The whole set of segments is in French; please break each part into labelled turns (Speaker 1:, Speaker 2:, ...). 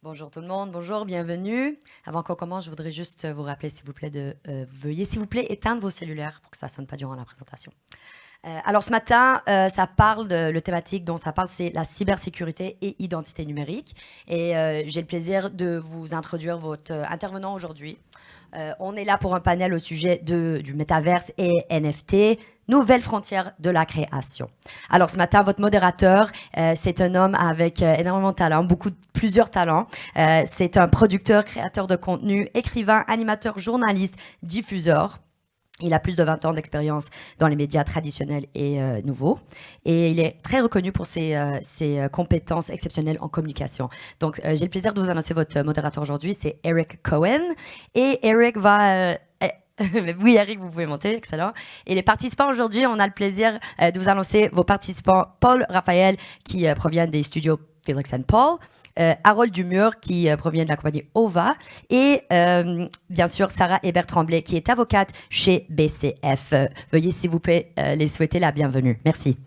Speaker 1: Bonjour tout le monde, bonjour, bienvenue. Avant qu'on commence, je voudrais juste vous rappeler, s'il vous plaît, veuillez, s'il vous plaît, éteindre vos cellulaires pour que ça ne sonne pas durant la présentation. Alors ce matin, le thématique dont ça parle, c'est la cybersécurité et identité numérique. Et j'ai le plaisir de vous introduire votre intervenant aujourd'hui. On est là pour un panel au sujet du métaverse et NFT, nouvelles frontières de la création. Alors ce matin, votre modérateur, c'est un homme avec énormément de talent, plusieurs talents. C'est un producteur, créateur de contenu, écrivain, animateur, journaliste, diffuseur. Il a plus de 20 ans d'expérience dans les médias traditionnels et nouveaux. Et il est très reconnu pour ses compétences exceptionnelles en communication. Donc, j'ai le plaisir de vous annoncer votre modérateur aujourd'hui, c'est Eric Cohen. Et Eric va... oui, Eric, vous pouvez monter, excellent. Et les participants aujourd'hui, on a le plaisir de vous annoncer vos participants. Paul Raphaël, qui provient des studios Felix and Paul. Harold Dumur, qui provient de la compagnie OVA, et bien sûr Sarah Hébert-Tremblay, qui est avocate chez BCF. Veuillez s'il vous plaît les souhaiter la bienvenue. Merci.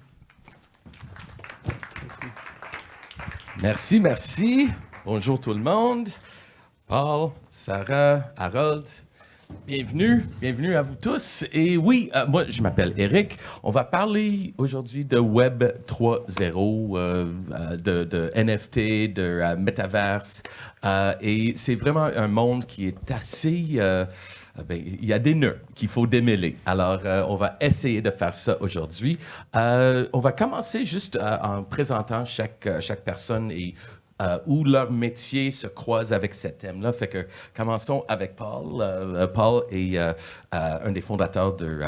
Speaker 2: Merci, merci. Bonjour tout le monde. Paul, Sarah, Harold, bienvenue à vous tous. Et oui, moi je m'appelle Eric. On va parler aujourd'hui de Web 3.0, de NFT, de Metaverse. Et c'est vraiment un monde qui est assez... il y a des nœuds qu'il faut démêler. Alors, on va essayer de faire ça aujourd'hui. On va commencer juste en présentant chaque personne et où leur métier se croise avec ce thème-là. Fait que commençons avec Paul. Paul est un des fondateurs de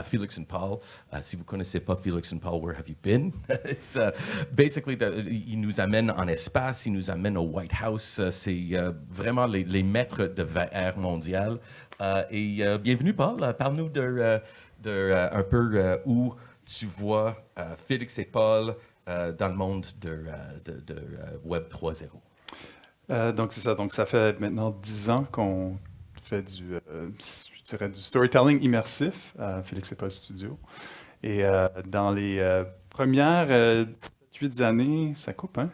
Speaker 2: Felix and Paul. Si vous connaissez pas Felix and Paul, where have you been? It's basically, il nous amène en espace, il nous amène au White House. C'est vraiment les maîtres de VR mondial. Bienvenue, Paul. Parle-nous un peu où tu vois Félix et Paul dans le monde de Web 3.0.
Speaker 3: Donc, c'est ça. Donc, ça fait maintenant 10 ans qu'on fait je dirais du storytelling immersif à Félix et Paul Studio. Et dans les premières 8 années, ça coupe, hein?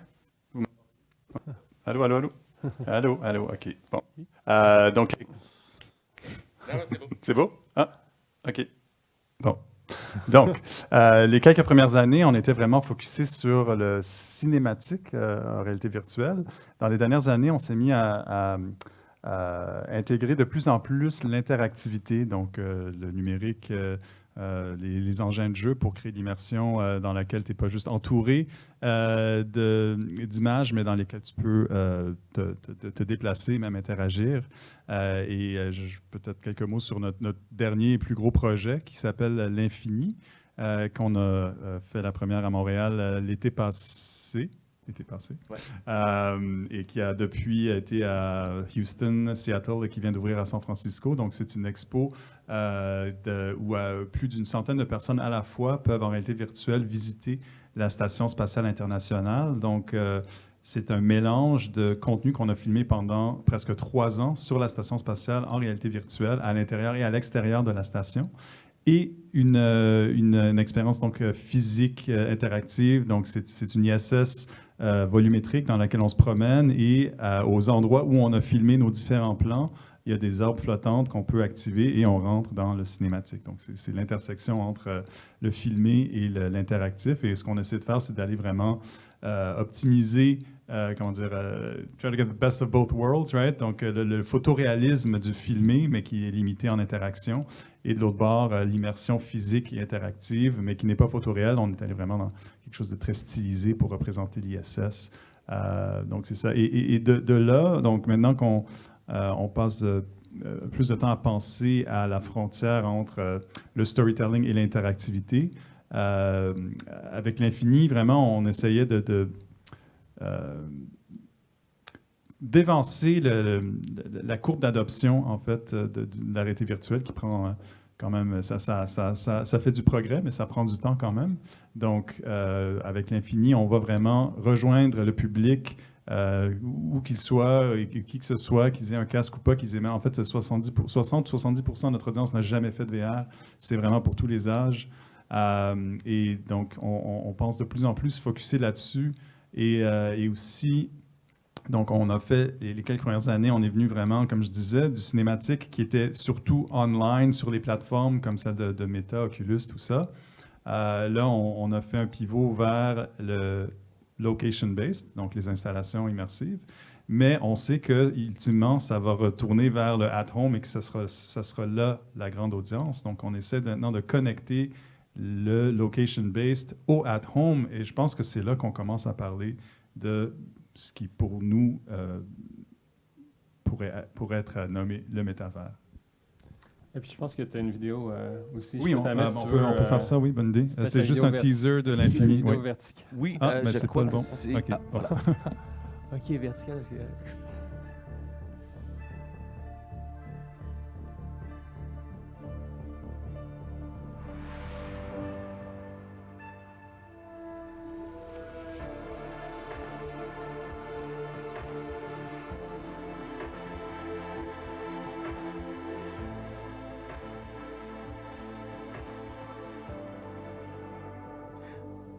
Speaker 3: Allô, allô, allô? Allô, allô, OK. Bon. Donc,
Speaker 2: Non, c'est beau.
Speaker 3: c'est beau? Ah, OK. Bon. Donc, les quelques premières années, on était vraiment focusé sur le cinématique en réalité virtuelle. Dans les dernières années, on s'est mis à intégrer de plus en plus l'interactivité, donc le numérique, les engins de jeu pour créer de l'immersion dans laquelle tu n'es pas juste entouré d'images, mais dans lesquelles tu peux te déplacer, même interagir. Peut-être quelques mots sur notre dernier et plus gros projet qui s'appelle l'Infini, qu'on a fait la première à Montréal l'été passé.
Speaker 2: Ouais.
Speaker 3: Et qui a depuis été à Houston, Seattle et qui vient d'ouvrir à San Francisco. Donc, c'est une expo où plus d'une centaine de personnes à la fois peuvent en réalité virtuelle visiter la Station spatiale internationale. Donc, c'est un mélange de contenu qu'on a filmé pendant presque 3 ans sur la Station spatiale en réalité virtuelle, à l'intérieur et à l'extérieur de la station. Et une expérience donc physique interactive. Donc, c'est une ISS volumétrique dans laquelle on se promène et aux endroits où on a filmé nos différents plans, il y a des orbes flottantes qu'on peut activer et on rentre dans le cinématique. Donc, c'est l'intersection entre le filmé et l'interactif. Et ce qu'on essaie de faire, c'est d'aller vraiment optimiser, try to get the best of both worlds, right? Donc, le photoréalisme du filmé, mais qui est limité en interaction. Et de l'autre bord, l'immersion physique et interactive, mais qui n'est pas photoréelle. On est allé vraiment dans quelque chose de très stylisé pour représenter l'ISS. Donc, c'est ça. Et de là, donc maintenant qu'on on passe plus de temps à penser à la frontière entre le storytelling et l'interactivité, avec l'Infini, vraiment, on essayait d'évancer la courbe d'adoption, en fait, de la réalité virtuelle qui prend quand même, ça fait du progrès, mais ça prend du temps quand même. Donc, avec l'Infini, on va vraiment rejoindre le public, où qu'il soit, qui que ce soit, qu'ils aient un casque ou pas, qu'ils aient... En fait, 60-70% de notre audience n'a jamais fait de VR. C'est vraiment pour tous les âges. Et donc, on pense de plus en plus se focusser là-dessus et aussi Donc, on a fait, les quelques premières années, on est venu vraiment, comme je disais, du cinématique qui était surtout online sur les plateformes comme celle de Meta, Oculus, tout ça. Là, on a fait un pivot vers le location-based, donc les installations immersives. Mais on sait que, ultimement, ça va retourner vers le at-home et que ça sera là la grande audience. Donc, on essaie maintenant de connecter le location-based au at-home. Et je pense que c'est là qu'on commence à parler de ce qui, pour nous, pourrait être nommé le métavers.
Speaker 4: Et puis, je pense que tu as une vidéo aussi.
Speaker 3: Oui, on peut faire ça, oui, bonne idée. C'est juste un teaser de l'infini.
Speaker 4: C'est une vidéo verticale.
Speaker 2: Oui,
Speaker 3: mais
Speaker 2: je
Speaker 3: c'est
Speaker 2: crois
Speaker 3: pas le bon.
Speaker 2: que
Speaker 3: OK,
Speaker 2: voilà.
Speaker 4: OK, verticale.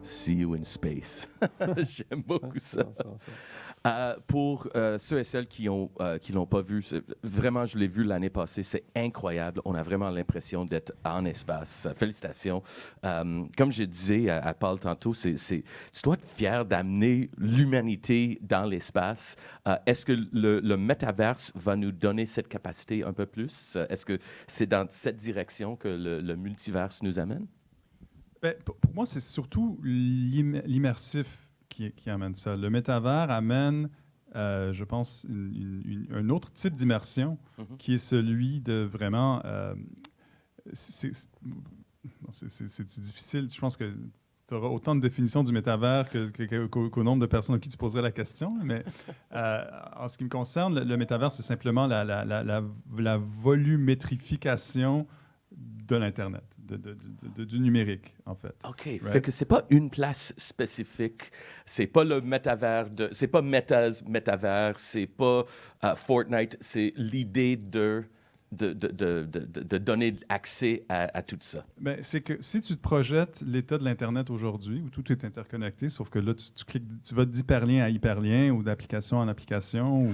Speaker 2: See you in space. J'aime beaucoup ça. Pour ceux et celles qui l'ont pas vu, vraiment, je l'ai vu l'année passée, c'est incroyable. On a vraiment l'impression d'être en espace. Félicitations. Comme je disais à Paul tantôt, tu dois être fier d'amener l'humanité dans l'espace. Est-ce que le métaverse va nous donner cette capacité un peu plus? Est-ce que c'est dans cette direction que le multiverse nous amène?
Speaker 3: Ben, pour moi, c'est surtout l'immersif qui amène ça. Le métavers amène, je pense, un autre type d'immersion qui est celui de vraiment... c'est difficile. Je pense que tu auras autant de définitions du métavers qu'au nombre de personnes à qui tu poserais la question. Mais en ce qui me concerne, le métavers, c'est simplement la volumétrification de l'Internet. Du numérique, en fait.
Speaker 2: OK.
Speaker 3: Right?
Speaker 2: Fait que c'est pas une place spécifique. C'est pas le métavers c'est pas Meta's métavers, c'est pas Fortnite. C'est l'idée de donner accès à tout ça.
Speaker 3: Ben, c'est que si tu te projettes l'état de l'Internet aujourd'hui, où tout est interconnecté, sauf que là, tu vas d'hyperlien à hyperlien ou d'application en application,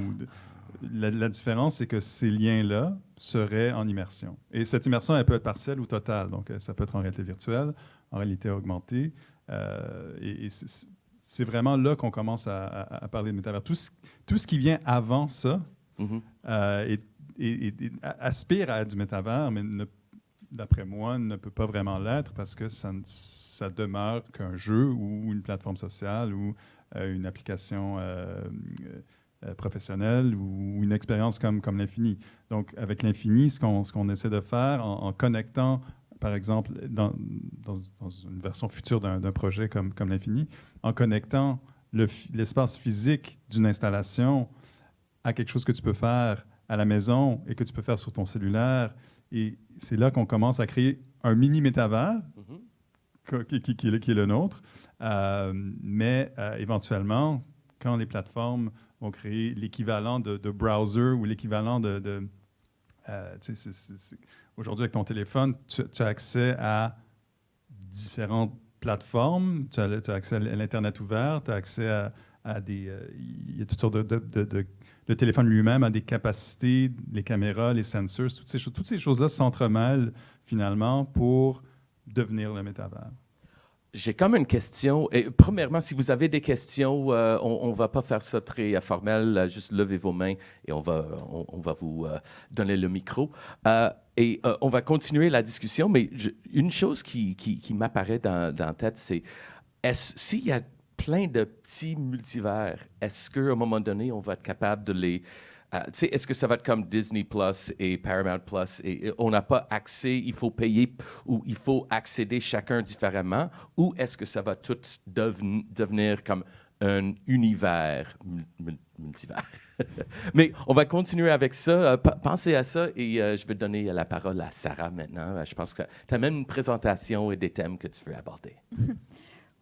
Speaker 3: la différence, c'est que ces liens-là seraient en immersion. Et cette immersion, elle peut être partielle ou totale. Donc, ça peut être en réalité virtuelle, en réalité augmentée. Et c'est vraiment là qu'on commence à parler de métavers. Tout ce qui vient avant ça aspire à être du métavers, mais d'après moi, ne peut pas vraiment l'être parce que ça demeure qu'un jeu ou une plateforme sociale ou une application professionnelle ou une expérience comme l'infini. Donc, avec l'infini, ce qu'on essaie de faire en connectant, par exemple, dans une version future d'un projet comme l'infini, en connectant l'espace physique d'une installation à quelque chose que tu peux faire à la maison et que tu peux faire sur ton cellulaire. Et c'est là qu'on commence à créer un mini-métavers qui est le nôtre. Mais éventuellement, quand les plateformes vont créer l'équivalent de browser ou l'équivalent aujourd'hui, avec ton téléphone, tu as accès à différentes plateformes, tu as accès à l'Internet ouvert, tu as accès à des... il y a toutes sortes le téléphone lui-même a des capacités, les caméras, les sensors, toutes ces choses-là s'entremêlent finalement pour devenir le métavers.
Speaker 2: J'ai comme une question. Et premièrement, si vous avez des questions, on ne va pas faire ça très formel. Juste levez vos mains et on va vous donner le micro. Et on va continuer la discussion. Mais une chose qui m'apparaît dans la tête, c'est s'il y a plein de petits multivers, est-ce qu'à un moment donné, on va être capable de les... est-ce que ça va être comme Disney Plus et Paramount Plus et on n'a pas accès, il faut payer ou il faut accéder chacun différemment, ou est-ce que ça va tout devenir comme un univers multivers? Mais on va continuer avec ça. Pensez à ça et je vais donner la parole à Sarah maintenant. Je pense que tu as même une présentation et des thèmes que tu veux aborder.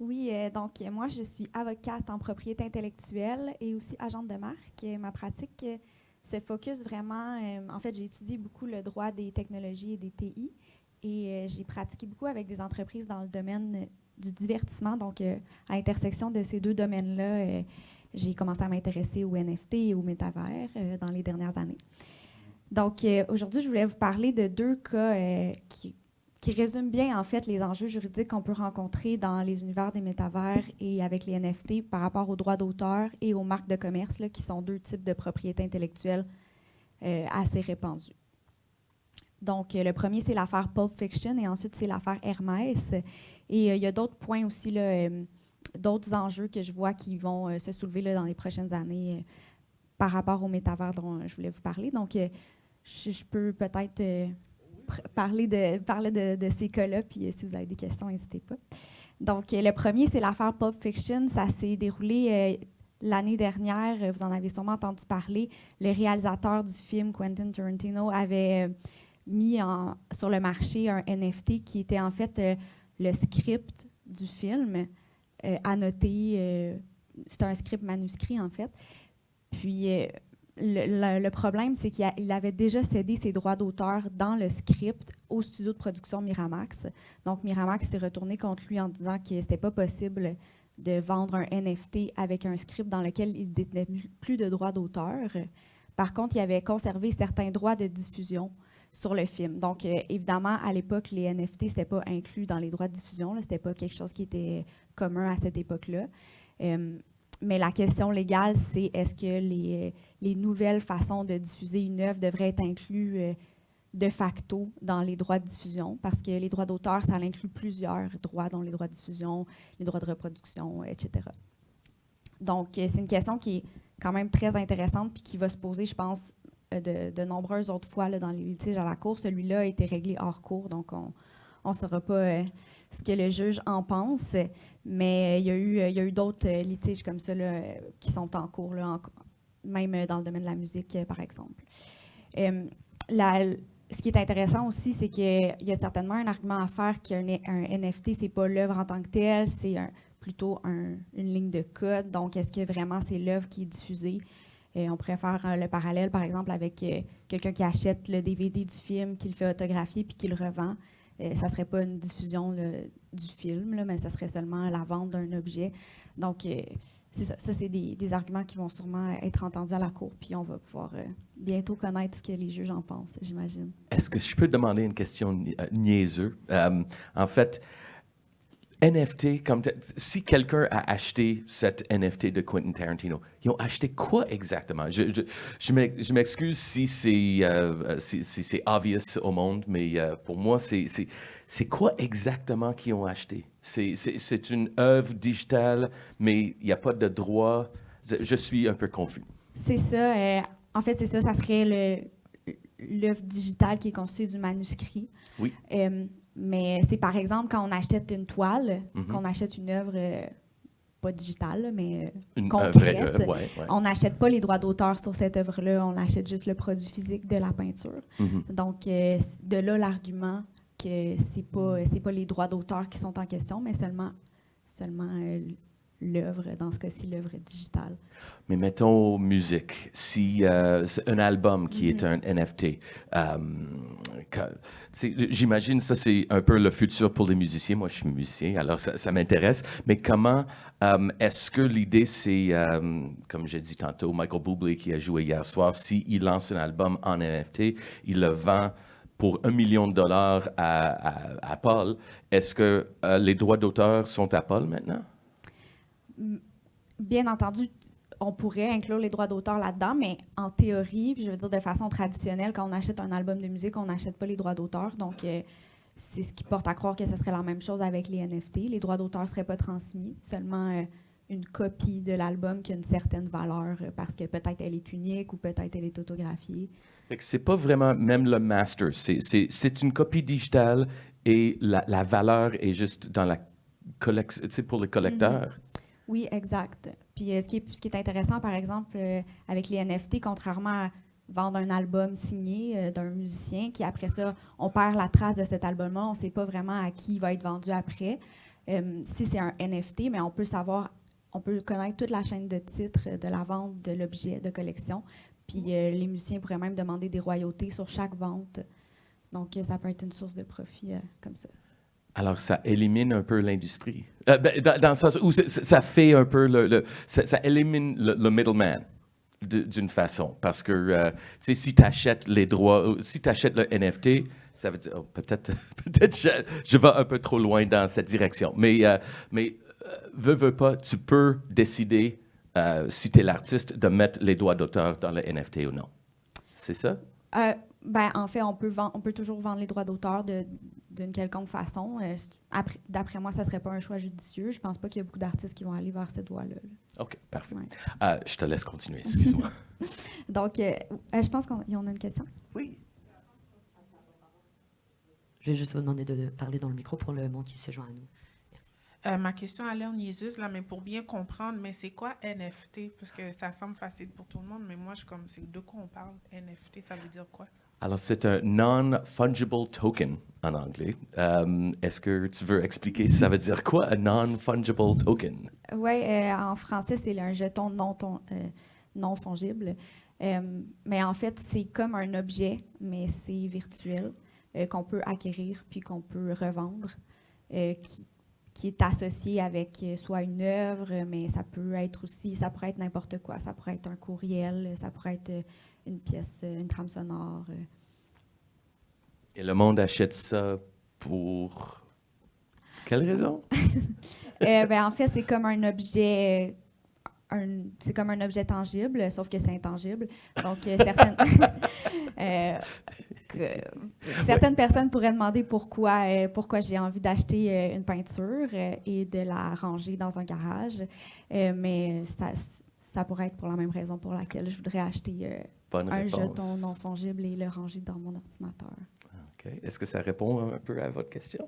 Speaker 5: Oui, donc moi, je suis avocate en propriété intellectuelle et aussi agente de marque. Ma pratique se focus vraiment... en fait, j'ai étudié beaucoup le droit des technologies et des TI et j'ai pratiqué beaucoup avec des entreprises dans le domaine du divertissement. Donc, à l'intersection de ces deux domaines-là, j'ai commencé à m'intéresser aux NFT et aux métavers dans les dernières années. Donc, aujourd'hui, je voulais vous parler de 2 cas qui résument bien, en fait, les enjeux juridiques qu'on peut rencontrer dans les univers des métavers et avec les NFT par rapport aux droits d'auteur et aux marques de commerce, là, qui sont 2 types de propriété intellectuelle assez répandus. Donc, le premier, c'est l'affaire Pulp Fiction et ensuite, c'est l'affaire Hermès. Et il y a d'autres points aussi, là, d'autres enjeux que je vois qui vont se soulever là, dans les prochaines années par rapport aux métavers dont je voulais vous parler. Donc, je peux peut-être parler de ces cas-là, puis si vous avez des questions, n'hésitez pas. Donc, le premier, c'est l'affaire Pulp Fiction. Ça s'est déroulé l'année dernière. Vous en avez sûrement entendu parler. Le réalisateur du film, Quentin Tarantino, avait mis sur le marché un NFT qui était en fait le script du film annoté. C'était un script manuscrit, en fait. Puis, le problème, c'est qu'il avait déjà cédé ses droits d'auteur dans le script au studio de production Miramax. Donc, Miramax s'est retourné contre lui en disant que c'était pas possible de vendre un NFT avec un script dans lequel il ne détenait plus de droits d'auteur. Par contre, il avait conservé certains droits de diffusion sur le film. Donc, évidemment, à l'époque, les NFT, c'était pas inclus dans les droits de diffusion. C'était pas quelque chose qui était commun à cette époque-là. Mais la question légale, c'est est-ce que les nouvelles façons de diffuser une œuvre devraient être incluses de facto dans les droits de diffusion? Parce que les droits d'auteur, ça inclut plusieurs droits, dont les droits de diffusion, les droits de reproduction, etc. Donc, c'est une question qui est quand même très intéressante puis qui va se poser, je pense, de nombreuses autres fois là, dans les litiges à la cour. Celui-là a été réglé hors cour, donc on ne saura pas ce que le juge en pense. Mais il y a eu d'autres litiges comme ça là, qui sont en cours, là, même dans le domaine de la musique, par exemple. Ce qui est intéressant aussi, c'est qu'il y a certainement un argument à faire qu'un NFT, ce n'est pas l'œuvre en tant que telle, c'est plutôt une ligne de code. Donc, est-ce que vraiment c'est l'œuvre qui est diffusée? On pourrait faire le parallèle, par exemple, avec quelqu'un qui achète le DVD du film, qui le fait autographier puis qui le revend. Ça ne serait pas une diffusion du film, là, mais ça serait seulement la vente d'un objet. Donc, c'est ça. Ça, c'est des arguments qui vont sûrement être entendus à la cour, puis on va pouvoir bientôt connaître ce que les juges en pensent, j'imagine.
Speaker 2: Est-ce que je peux demander une question niaiseuse? En fait, NFT, si quelqu'un a acheté cette NFT de Quentin Tarantino, ils ont acheté quoi exactement? Je m'excuse si c'est obvious au monde, mais pour moi, c'est quoi exactement qu'ils ont acheté? C'est une œuvre digitale, mais il n'y a pas de droit. Je suis un peu confus.
Speaker 5: C'est ça. En fait, c'est ça. Ça serait l'œuvre digitale qui est constituée du manuscrit.
Speaker 2: Oui.
Speaker 5: Mais c'est par exemple quand on achète une toile, qu'on achète une œuvre pas digitale, mais concrète. On n'achète pas les droits d'auteur sur cette œuvre-là, on achète juste le produit physique de la peinture. Donc, de là l'argument que c'est pas les droits d'auteur qui sont en question, mais seulement l'œuvre, dans ce cas-ci, l'œuvre digitale.
Speaker 2: Mais mettons musique, si c'est un album qui est un NFT, j'imagine ça c'est un peu le futur pour les musiciens. Moi, je suis musicien, alors ça m'intéresse. Mais comment est-ce que l'idée c'est, comme j'ai dit tantôt, Michael Bublé qui a joué hier soir, s'il lance un album en NFT, il le vend pour $1 million à Apple. Est-ce que les droits d'auteur sont à Apple maintenant?
Speaker 5: Bien entendu, on pourrait inclure les droits d'auteur là-dedans, mais en théorie, je veux dire de façon traditionnelle, quand on achète un album de musique, on n'achète pas les droits d'auteur. Donc, c'est ce qui porte à croire que ce serait la même chose avec les NFT. Les droits d'auteur ne seraient pas transmis, seulement une copie de l'album qui a une certaine valeur parce que peut-être elle est unique ou peut-être elle est autographiée.
Speaker 2: C'est pas vraiment même le master. C'est une copie digitale et la valeur est juste dans la collection, pour les collecteurs.
Speaker 5: Oui, exact. Puis ce qui est intéressant, par exemple, avec les NFT, contrairement à vendre un album signé d'un musicien, qui après ça, on perd la trace de cet album-là, on ne sait pas vraiment à qui il va être vendu après. Si c'est un NFT, mais on peut connaître toute la chaîne de titres de la vente de l'objet de collection. Puis les musiciens pourraient même demander des royautés sur chaque vente. Donc, ça peut être une source de profit comme ça.
Speaker 2: Alors, ça élimine un peu l'industrie. Dans le sens où ça fait un peu ça élimine le middleman d'une façon. Parce que si tu achètes les droits, si tu achètes le NFT, ça veut dire, peut-être je vais un peu trop loin dans cette direction. Mais veux pas, tu peux décider, si tu es l'artiste, de mettre les droits d'auteur dans le NFT ou non. C'est ça?
Speaker 5: En fait, on peut toujours vendre les droits d'auteur d'une quelconque façon. D'après moi, ça ne serait pas un choix judicieux. Je ne pense pas qu'il y a beaucoup d'artistes qui vont aller vers cette voie-là.
Speaker 2: OK, parfait.
Speaker 5: Ouais.
Speaker 2: Je te laisse continuer, excuse-moi.
Speaker 5: Donc, je pense qu'on a une question.
Speaker 2: Oui.
Speaker 1: Je vais juste vous demander de parler dans le micro pour le monde qui se joint à nous.
Speaker 6: Ma question a l'air niaiseuse, là, mais pour bien comprendre, mais c'est quoi NFT? Parce que ça semble facile pour tout le monde, mais moi, c'est de quoi on parle? NFT, ça veut dire quoi?
Speaker 2: Alors, c'est un non-fungible token en anglais. Est-ce que tu veux expliquer ça veut dire quoi, un non-fungible token?
Speaker 5: Oui, en français, c'est un jeton non fungible. Mais en fait, c'est comme un objet, mais c'est virtuel, qu'on peut acquérir puis qu'on peut revendre, qui est associé avec soit une œuvre, mais ça pourrait être n'importe quoi. Ça pourrait être un courriel, ça pourrait être une pièce, une trame sonore.
Speaker 2: Et le monde achète ça pour quelle raison?
Speaker 5: En fait, c'est comme un objet. C'est comme un objet tangible, sauf que c'est intangible. Donc, certaines personnes pourraient demander pourquoi j'ai envie d'acheter une peinture et de la ranger dans un garage. Mais ça pourrait être pour la même raison pour laquelle je voudrais acheter un jeton non fongible et le ranger dans mon ordinateur.
Speaker 2: OK. Est-ce que ça répond un peu à votre question?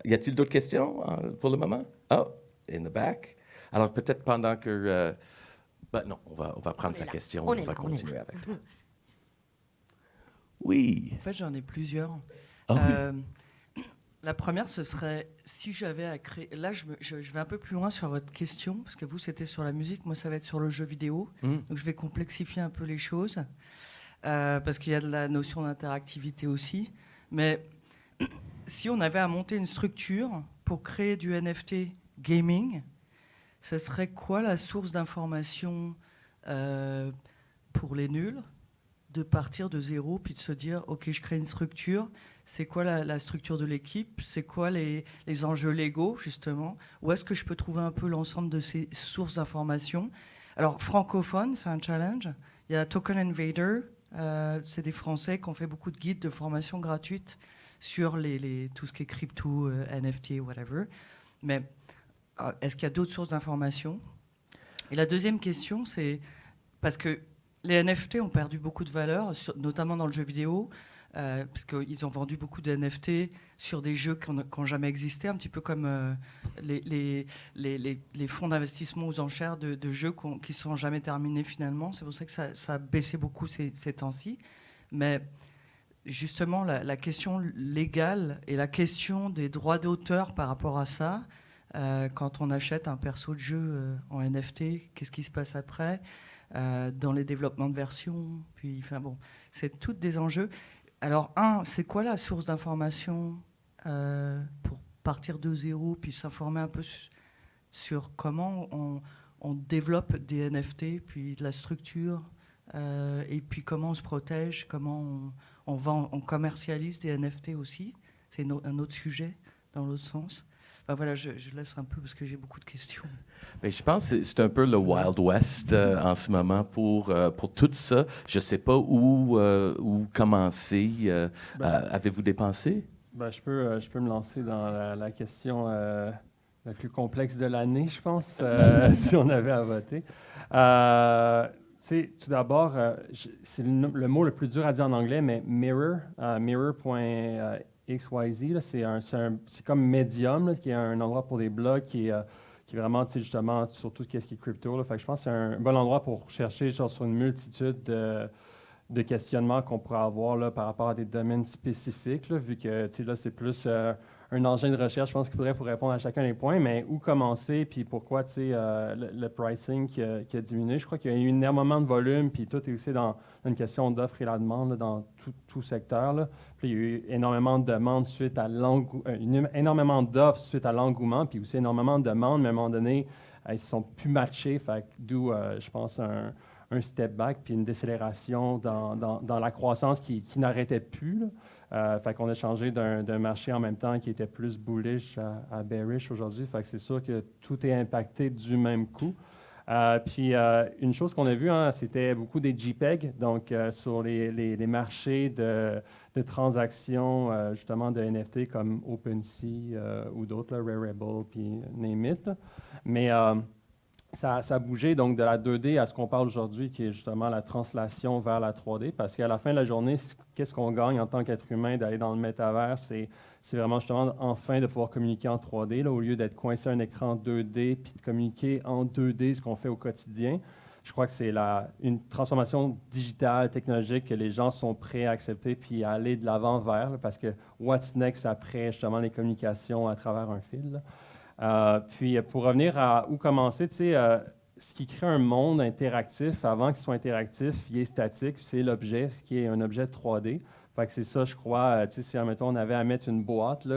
Speaker 2: Y a-t-il d'autres questions pour le moment? Oh, in the back. Alors, peut-être pendant que... non, on va prendre sa question. On va continuer avec. Oui.
Speaker 7: En fait, j'en ai plusieurs.
Speaker 2: Oh.
Speaker 7: La première, ce serait si j'avais à créer... Là, je vais un peu plus loin sur votre question, parce que vous, c'était sur la musique. Moi, ça va être sur le jeu vidéo. Donc, je vais complexifier un peu les choses, parce qu'il y a de la notion d'interactivité aussi. Mais si on avait à monter une structure pour créer du NFT gaming... Ce serait quoi la source d'information pour les nuls, de partir de zéro puis de se dire ok, je crée une structure, c'est quoi la structure de l'équipe, c'est quoi les enjeux légaux justement, où est-ce que je peux trouver un peu l'ensemble de ces sources d'information. Alors francophone, c'est un challenge. Il y a Token Invader, c'est des Français qui ont fait beaucoup de guides de formation gratuites sur tout ce qui est crypto, NFT, whatever. Mais est-ce qu'il y a d'autres sources d'informations? Et la deuxième question, c'est parce que les NFT ont perdu beaucoup de valeur, notamment dans le jeu vidéo, parce qu'ils ont vendu beaucoup de NFT sur des jeux qui n'ont jamais existé, un petit peu comme les fonds d'investissement aux enchères de jeux qui ne sont jamais terminés finalement. C'est pour ça que ça a baissé beaucoup ces temps-ci. Mais justement, la question légale et la question des droits d'auteur par rapport à ça, quand on achète un perso de jeu en NFT, qu'est-ce qui se passe après dans les développements de versions, puis, c'est tous des enjeux. Alors, c'est quoi la source d'information pour partir de zéro, puis s'informer un peu sur comment on développe des NFT, puis de la structure, et puis comment on se protège, comment on commercialise des NFT aussi. C'est un autre sujet dans l'autre sens. Voilà, je laisse un peu parce que j'ai beaucoup de questions.
Speaker 2: Mais je pense que c'est un peu le Wild West en ce moment pour tout ça. Je ne sais pas où commencer. Avez-vous des pensées?
Speaker 4: Je peux me lancer dans la question la plus complexe de l'année, je pense, si on avait à voter. Tout d'abord, c'est le mot le plus dur à dire en anglais, mais mirror, mirror.xyz, là, c'est comme Medium, là, qui est un endroit pour des blogs qui est vraiment, justement, surtout qu'est-ce qui est crypto. Là. Fait que je pense que c'est un bon endroit pour chercher sur une multitude de questionnements qu'on pourrait avoir là, par rapport à des domaines spécifiques, là, vu que là, c'est plus un engin de recherche, je pense qu'il faudrait pour répondre à chacun des points, mais où commencer, puis pourquoi le pricing qui a diminué. Je crois qu'il y a eu énormément de volume, puis tout est aussi dans une question d'offre et la demande là, dans tout secteur. Là. Puis il y a eu énormément de demandes suite à énormément d'offres suite à l'engouement, puis aussi énormément de demandes, mais à un moment donné, ils ne se sont plus matchés, d'où, je pense, un step back, puis une décélération dans la croissance qui n'arrêtait plus. Fait qu'on a changé d'un marché en même temps qui était plus bullish à bearish aujourd'hui. Fait que c'est sûr que tout est impacté du même coup. Puis une chose qu'on a vue, c'était beaucoup des JPEG, donc sur les marchés de transactions justement de NFT comme OpenSea ou d'autres, Rarible, puis name it. Mais ça a bougé donc de la 2D à ce qu'on parle aujourd'hui, qui est justement la translation vers la 3D, parce qu'à la fin de la journée, qu'est-ce qu'on gagne en tant qu'être humain d'aller dans le métavers? C'est vraiment justement enfin de pouvoir communiquer en 3D, là, au lieu d'être coincé à un écran 2D puis de communiquer en 2D, ce qu'on fait au quotidien. Je crois que c'est une transformation digitale, technologique que les gens sont prêts à accepter puis à aller de l'avant vers, là, parce que what's next après justement les communications à travers un fil, là. Puis pour revenir à où commencer, ce qui crée un monde interactif, avant qu'il soit interactif, il est statique, c'est l'objet, ce qui est un objet 3D. Fait que c'est ça, je crois, si admettons, on avait à mettre une boîte,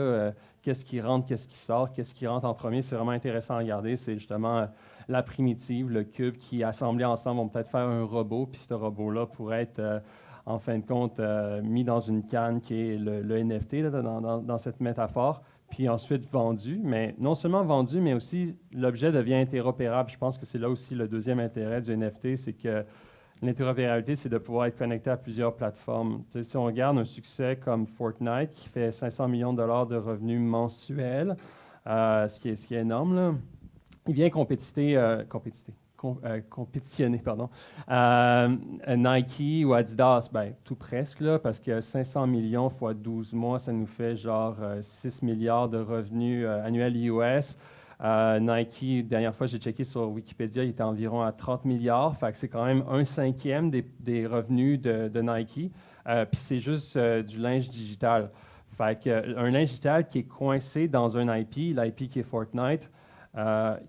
Speaker 4: qu'est-ce qui rentre, qu'est-ce qui sort, qu'est-ce qui rentre en premier, c'est vraiment intéressant à regarder. C'est justement la primitive, le cube qui, assemblés ensemble, vont peut-être faire un robot, puis ce robot-là pourrait être, en fin de compte, mis dans une canne qui est le NFT, là, dans cette métaphore. Puis ensuite vendu, mais non seulement vendu, mais aussi l'objet devient interopérable. Je pense que c'est là aussi le deuxième intérêt du NFT, c'est que l'interopérabilité, c'est de pouvoir être connecté à plusieurs plateformes. Si on regarde un succès comme Fortnite, qui fait 500 millions de dollars de revenus mensuels, ce qui est énorme, là, il vient compétitionner, Nike ou Adidas, tout presque, là, parce que 500 millions fois 12 mois, ça nous fait genre 6 milliards de revenus annuels US. Nike, dernière fois j'ai checké sur Wikipédia, il était environ à 30 milliards, fait que c'est quand même 1/5 des revenus de Nike. Puis c'est juste du linge digital. Fait que, un linge digital qui est coincé dans un IP, l'IP qui est Fortnite,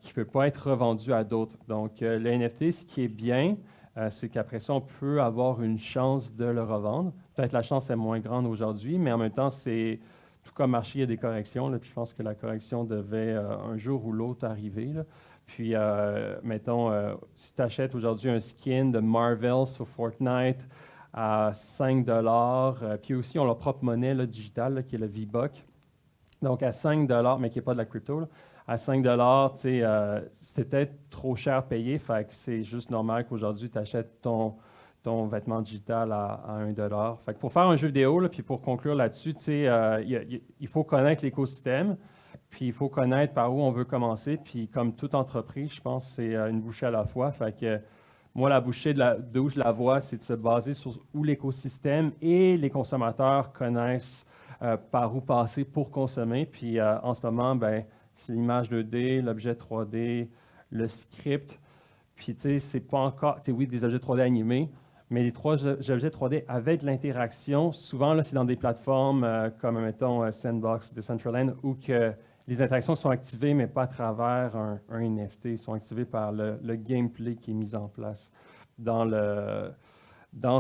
Speaker 4: qui ne peut pas être revendu à d'autres. Donc, le NFT, ce qui est bien, c'est qu'après ça, on peut avoir une chance de le revendre. Peut-être la chance est moins grande aujourd'hui, mais en même temps, c'est tout comme marché, il y a des corrections. Là, puis je pense que la correction devait un jour ou l'autre arriver. Là. Puis, mettons, si tu achètes aujourd'hui un skin de Marvel sur Fortnite à 5 $, puis aussi, ils ont leur propre monnaie là, digitale, là, qui est le V-Buck. Donc, à 5 $, mais qui n'est pas de la crypto, là. À 5 $, c'était peut-être trop cher payé, fait que c'est juste normal qu'aujourd'hui, tu achètes ton vêtement digital à 1 $. Fait que pour faire un jeu vidéo, là, puis pour conclure là-dessus, il faut connaître l'écosystème, puis il faut connaître par où on veut commencer, puis comme toute entreprise, je pense que c'est une bouchée à la fois. Fait que moi, la bouchée d'où je la vois, c'est de se baser sur où l'écosystème et les consommateurs connaissent par où passer pour consommer. Puis en ce moment, c'est l'image 2D, l'objet 3D, le script. Puis, c'est pas encore, oui, des objets 3D animés, mais les objets 3D avec de l'interaction, souvent, là, c'est dans des plateformes comme, mettons, Sandbox ou Decentraland, où que les interactions sont activées, mais pas à travers un NFT. Ils sont activées par le gameplay qui est mis en place dans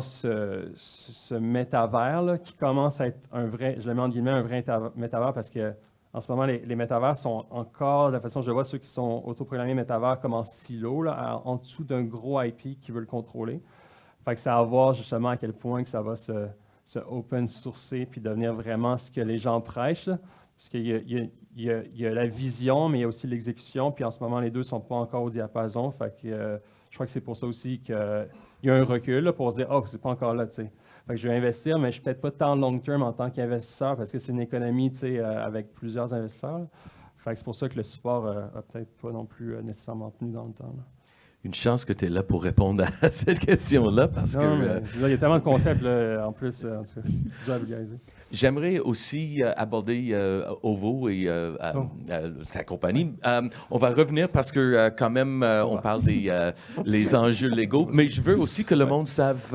Speaker 4: ce métavers là, qui commence à être un vrai, je le mets en guillemets, un vrai métavers parce que en ce moment, les métavers sont encore, de la façon dont je le vois, ceux qui sont autoprogrammés métavers comme en silo, là, en dessous d'un gros IP qui veut le contrôler. Fait que c'est à voir justement à quel point que ça va se open sourcer puis devenir vraiment ce que les gens prêchent. Là. Parce qu'il y a la vision, mais il y a aussi l'exécution. Puis en ce moment, les deux ne sont pas encore au diapason. Fait que je crois que c'est pour ça aussi qu'il y a un recul là, pour se dire « Oh, c'est pas encore là, tu sais. » Fait que je vais investir, mais je ne suis peut-être pas tant long term en tant qu'investisseur parce que c'est une économie avec plusieurs investisseurs. Là. Fait que c'est pour ça que le support n'a peut-être pas non plus nécessairement tenu dans le temps. Là.
Speaker 2: Une chance que tu es là pour répondre à cette question-là parce
Speaker 4: non,
Speaker 2: que...
Speaker 4: là, il y a tellement de concepts là, en plus, en tout cas, c'est dur à vulgariser.
Speaker 2: J'aimerais aussi aborder Ovo et ta compagnie. On va revenir parce que quand même, on parle des les enjeux légaux, mais je veux aussi que le monde sache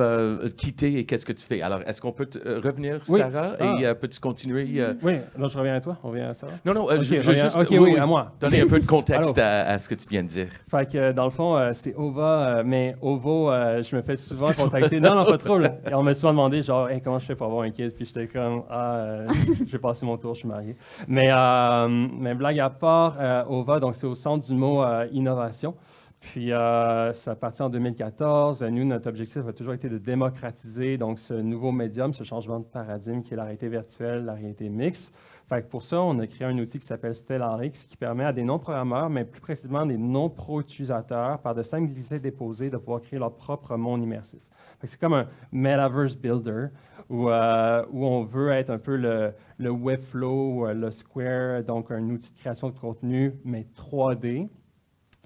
Speaker 2: quitter et qu'est-ce que tu fais. Alors, est-ce qu'on peut revenir,
Speaker 4: Oui.
Speaker 2: Sarah, et peux-tu continuer?
Speaker 4: Oui, là, je reviens à toi. On revient à ça.
Speaker 2: Non,
Speaker 4: Ok,
Speaker 2: je
Speaker 4: reviens-
Speaker 2: juste
Speaker 4: ok, à moi.
Speaker 2: donner un peu de contexte
Speaker 4: Alors.
Speaker 2: à ce que tu viens de dire.
Speaker 4: Fait que dans le fond, c'est OVA, mais OVO, je me fais souvent contacter. Non, pas trop. Là. Et on m'a souvent demandé, genre, hey, comment je fais pour avoir un kid? Puis j'étais comme, je vais passer mon tour, je suis marié. Mais blague à part, OVA, donc c'est au centre du mot innovation. Puis ça partit en 2014. Nous, notre objectif a toujours été de démocratiser donc ce nouveau médium, ce changement de paradigme qui est la réalité virtuelle, la réalité mixte. Fait que pour ça, on a créé un outil qui s'appelle StellarX qui permet à des non-programmeurs, mais plus précisément des non-pro-utilisateurs, par de simples glissés-déposés, de pouvoir créer leur propre monde immersif. Fait que c'est comme un Metaverse Builder où on veut être un peu le Webflow, le Square, donc un outil de création de contenu, mais 3D.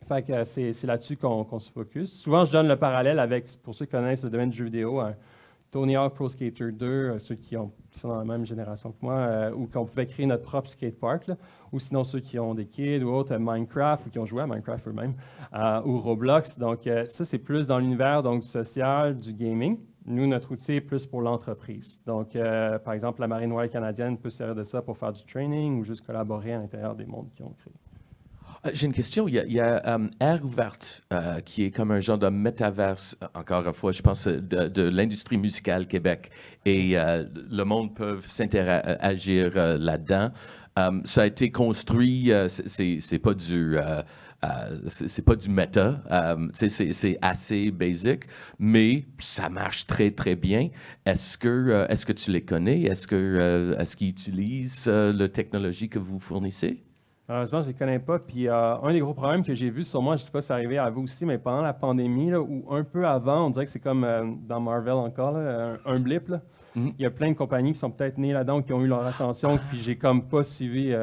Speaker 4: Fait que c'est là-dessus qu'on se focus. Souvent, je donne le parallèle avec, pour ceux qui connaissent le domaine du jeu vidéo, Tony Hawk Pro Skater 2, ceux qui sont dans la même génération que moi, ou qu'on pouvait créer notre propre skatepark, là, ou sinon ceux qui ont des kids ou autres, Minecraft, ou qui ont joué à Minecraft eux-mêmes, ou Roblox. Donc, ça, c'est plus dans l'univers donc, du social, du gaming. Nous, notre outil est plus pour l'entreprise. Donc, par exemple, la Marine Royale canadienne peut servir de ça pour faire du training ou juste collaborer à l'intérieur des mondes qu'ils ont créés.
Speaker 2: J'ai une question. Il y a Air Ouverte, qui est comme un genre de métaverse, encore une fois, je pense, de l'industrie musicale Québec. Et le monde peut s'interagir là-dedans. Ça a été construit, c'est pas du... c'est pas du méta, c'est assez basic, mais ça marche très, très bien. Est-ce que tu les connais? Est-ce qu'ils utilisent la technologie que vous fournissez?
Speaker 4: Heureusement, je ne les connais pas. Puis un des gros problèmes que j'ai vu sur moi, je ne sais pas si c'est arrivé à vous aussi, mais pendant la pandémie, là, ou un peu avant, on dirait que c'est comme dans Marvel encore, là, un blip. Là.
Speaker 2: Mm-hmm.
Speaker 4: Il y a plein de compagnies qui sont peut-être nées là-dedans ou qui ont eu leur ascension, puis j'ai comme pas suivi.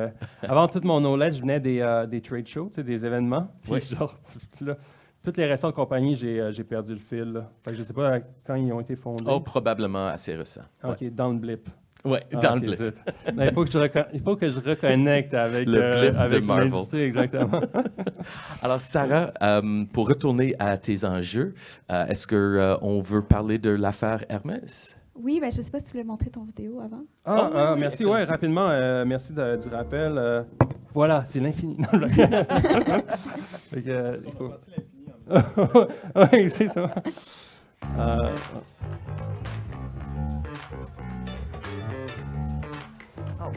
Speaker 4: Avant toute mon knowledge, je venais des trade shows, des événements. Puis genre, là, toutes les récentes compagnies, j'ai perdu le fil. Là. Fait que je ne sais pas quand ils ont été fondés.
Speaker 2: Oh, probablement assez récent.
Speaker 4: OK, ouais. Dans le blip.
Speaker 2: Oui, dans le blip.
Speaker 4: Là, il faut que je reconnecte avec l'industrie, exactement.
Speaker 2: Alors, Sarah, pour retourner à tes enjeux, est-ce qu'on veut parler de l'affaire Hermès?
Speaker 5: Oui, ben, je ne sais pas si tu voulais montrer ton vidéo avant.
Speaker 4: Oui, merci. Oui, rapidement, merci du rappel. Voilà, c'est l'infini. Il faut... Oui, c'est ça.
Speaker 1: Oh, wow.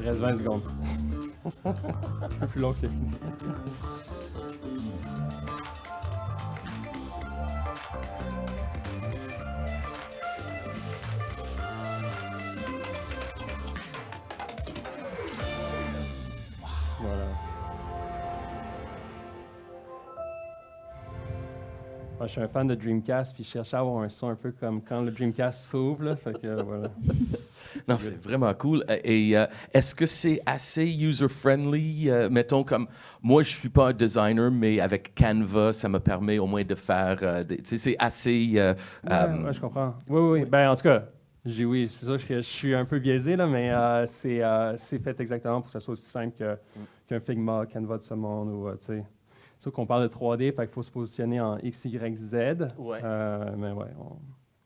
Speaker 4: Il reste 20 secondes. Un peu plus long que c'est fini. Voilà. Moi, je suis un fan de Dreamcast, puis je cherchais à avoir un son un peu comme quand le Dreamcast s'ouvre, là, fait que voilà.
Speaker 2: Non, c'est vraiment cool. Et est-ce que c'est assez user-friendly? Mettons comme, moi, je ne suis pas un designer, mais avec Canva, ça me permet au moins de faire... c'est assez...
Speaker 4: Ouais, je comprends. Oui. Ben, en tout cas, oui, c'est sûr que je suis un peu biaisé, là, mais c'est fait exactement pour que ça soit aussi simple qu'un Figma, Canva de ce monde. Ou, tu sais, c'est sûr qu'on parle de 3D, fait qu'il faut se positionner en X, Y, Z.
Speaker 2: Ouais.
Speaker 4: Mais ouais,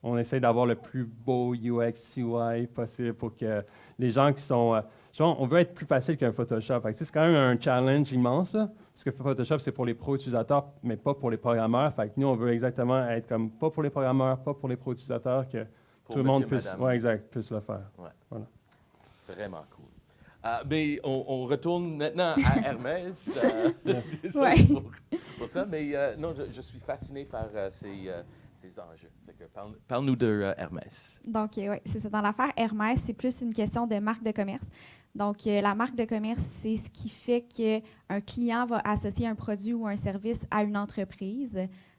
Speaker 4: on essaie d'avoir le plus beau UX, UI possible pour que les gens qui sont... on veut être plus facile qu'un Photoshop. Fait que, c'est quand même un challenge immense, là, parce que Photoshop, c'est pour les pro-utilisateurs, mais pas pour les programmeurs. Fait que nous, on veut exactement être comme pas pour les programmeurs, pas pour les pro-utilisateurs, que
Speaker 2: Pour
Speaker 4: tout le monde
Speaker 2: monsieur,
Speaker 4: puisse,
Speaker 2: madame.
Speaker 4: puisse le faire.
Speaker 2: Ouais.
Speaker 4: Voilà.
Speaker 2: Vraiment cool. Mais on retourne maintenant à Hermès. Désolé
Speaker 5: Ouais.
Speaker 2: pour ça, mais non, je suis fasciné par ces enjeux. Fait que parle-nous de Hermès.
Speaker 5: Donc, oui, c'est ça. Dans l'affaire Hermès, c'est plus une question de marque de commerce. Donc, la marque de commerce, c'est ce qui fait qu'un client va associer un produit ou un service à une entreprise.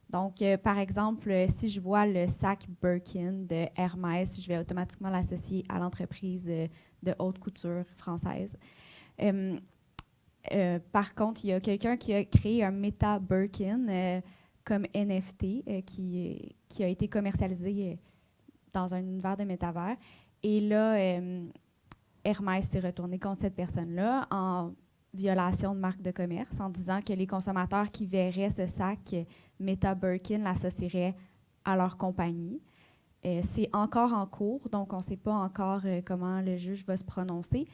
Speaker 5: Donc, par exemple, si je vois le sac Birkin de Hermès, je vais automatiquement l'associer à l'entreprise de haute couture française. Par contre, il y a quelqu'un qui a créé un Meta Birkin comme NFT qui a été commercialisé dans un univers de métavers. Et là, Hermès s'est retourné contre cette personne-là en violation de marque de commerce, en disant que les consommateurs qui verraient ce sac Meta Birkin l'associeraient à leur compagnie. C'est encore en cours, donc on ne sait pas encore comment le juge va se prononcer.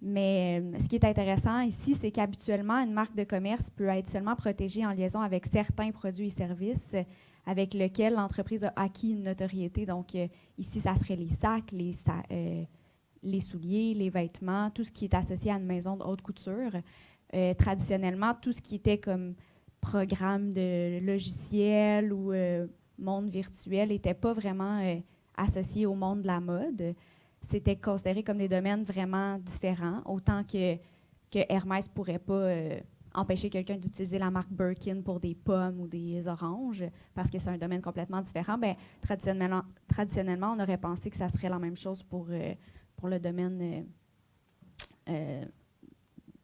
Speaker 5: Mais ce qui est intéressant ici, c'est qu'habituellement, une marque de commerce peut être seulement protégée en liaison avec certains produits et services avec lesquels l'entreprise a acquis une notoriété. Donc, ici, ça serait les sacs, les souliers, les vêtements, tout ce qui est associé à une maison de haute couture. Traditionnellement, tout ce qui était comme programme de logiciel ou monde virtuel n'était pas vraiment associé au monde de la mode. C'était considéré comme des domaines vraiment différents, autant que Hermès ne pourrait pas empêcher quelqu'un d'utiliser la marque Birkin pour des pommes ou des oranges, parce que c'est un domaine complètement différent. Bien, traditionnellement, on aurait pensé que ça serait la même chose pour le domaine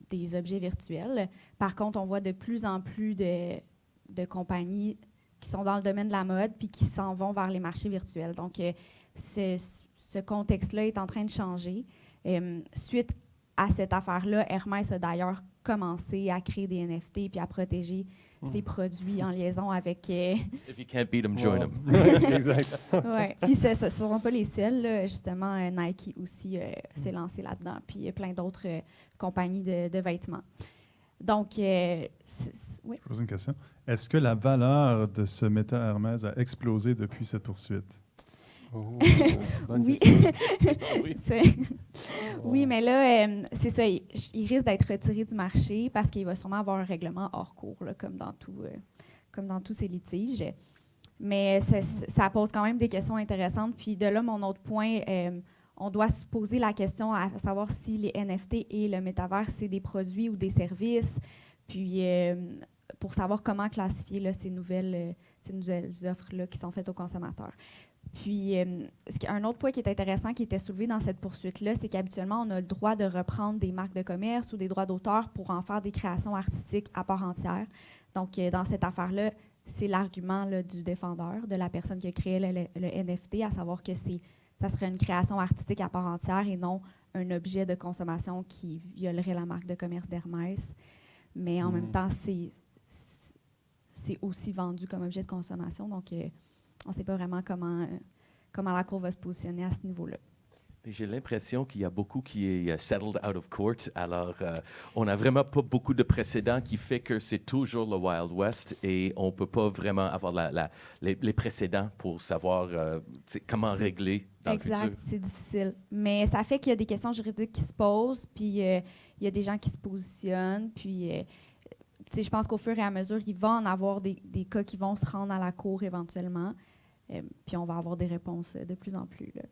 Speaker 5: des objets virtuels. Par contre, on voit de plus en plus de compagnies qui sont dans le domaine de la mode puis qui s'en vont vers les marchés virtuels. Donc, ce contexte-là est en train de changer. Suite à cette affaire-là, Hermès a d'ailleurs commencé à créer des NFT puis à protéger ses produits en liaison avec...
Speaker 2: If you can't beat them, join them.
Speaker 4: Exact.
Speaker 5: ouais. Puis ce ne seront pas les seuls. Là. Justement, Nike aussi s'est lancé là-dedans. Puis il y a plein d'autres compagnies de vêtements. Donc, oui.
Speaker 3: Je pose une question. Est-ce que la valeur de ce Meta Hermès a explosé depuis cette poursuite?
Speaker 4: Oh, bonne
Speaker 5: Oui.
Speaker 4: question.
Speaker 2: Oui.
Speaker 5: Oui, mais là, c'est ça. Il risque d'être retiré du marché parce qu'il va sûrement avoir un règlement hors cours, là, comme dans tous ces litiges. Mais ça pose quand même des questions intéressantes. Puis de là, mon autre point, on doit se poser la question à savoir si les NFT et le métavers, c'est des produits ou des services. Puis pour savoir comment classifier là, ces nouvelles offres-là qui sont faites aux consommateurs. Puis, un autre point qui est intéressant, qui était soulevé dans cette poursuite-là, c'est qu'habituellement, on a le droit de reprendre des marques de commerce ou des droits d'auteur pour en faire des créations artistiques à part entière. Donc, dans cette affaire-là, c'est l'argument là, du défendeur, de la personne qui a créé le NFT, à savoir que ça serait une création artistique à part entière et non un objet de consommation qui violerait la marque de commerce d'Hermès. Mais en même temps, c'est aussi vendu comme objet de consommation. Donc, on ne sait pas vraiment comment la Cour va se positionner à ce niveau-là.
Speaker 2: J'ai l'impression qu'il y a beaucoup qui est settled out of court. Alors, on n'a vraiment pas beaucoup de précédents qui fait que c'est toujours le Wild West et on ne peut pas vraiment avoir les précédents pour savoir comment régler dans le futur.
Speaker 5: Exact, c'est difficile. Mais ça fait qu'il y a des questions juridiques qui se posent, puis il y a des gens qui se positionnent, puis je pense qu'au fur et à mesure, il va en avoir des cas qui vont se rendre à la Cour éventuellement, puis on va avoir des réponses de plus en plus, là.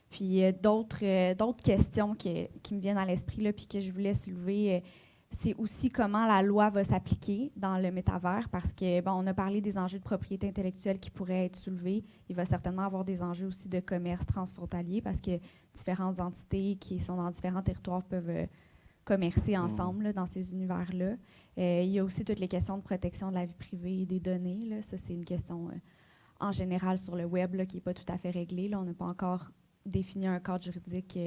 Speaker 5: Puis d'autres questions qui me viennent à l'esprit, là, puis que je voulais soulever, c'est aussi comment la loi va s'appliquer dans le métavers, parce que, bon, on a parlé des enjeux de propriété intellectuelle qui pourraient être soulevés. Il va certainement avoir des enjeux aussi de commerce transfrontalier, parce que différentes entités qui sont dans différents territoires peuvent commercer ensemble là, dans ces univers-là. Il y a aussi toutes les questions de protection de la vie privée et des données. Là. Ça, c'est une question en général sur le web là, qui n'est pas tout à fait réglée. Là. On n'a pas encore défini un cadre juridique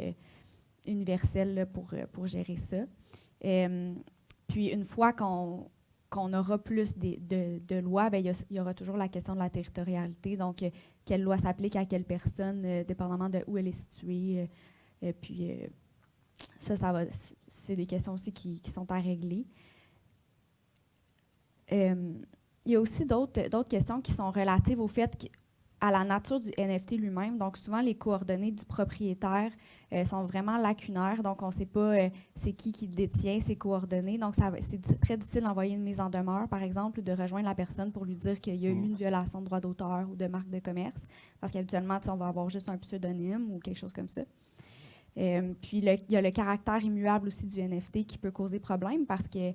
Speaker 5: universel là, pour gérer ça. Puis, une fois qu'on aura plus de lois, bien, il y aura toujours la question de la territorialité. Donc, quelle loi s'applique à quelle personne, dépendamment de où elle est située. Puis, c'est des questions aussi qui sont à régler. Il y a aussi d'autres questions qui sont relatives au fait à la nature du NFT lui-même. Donc, souvent, les coordonnées du propriétaire sont vraiment lacunaires. Donc, on ne sait pas c'est qui détient ces coordonnées. Donc, c'est très difficile d'envoyer une mise en demeure, par exemple, ou de rejoindre la personne pour lui dire qu'il y a eu une violation de droit d'auteur ou de marque de commerce. Parce qu'habituellement, on va avoir juste un pseudonyme ou quelque chose comme ça. Puis, il y a le caractère immuable aussi du NFT qui peut causer problème parce que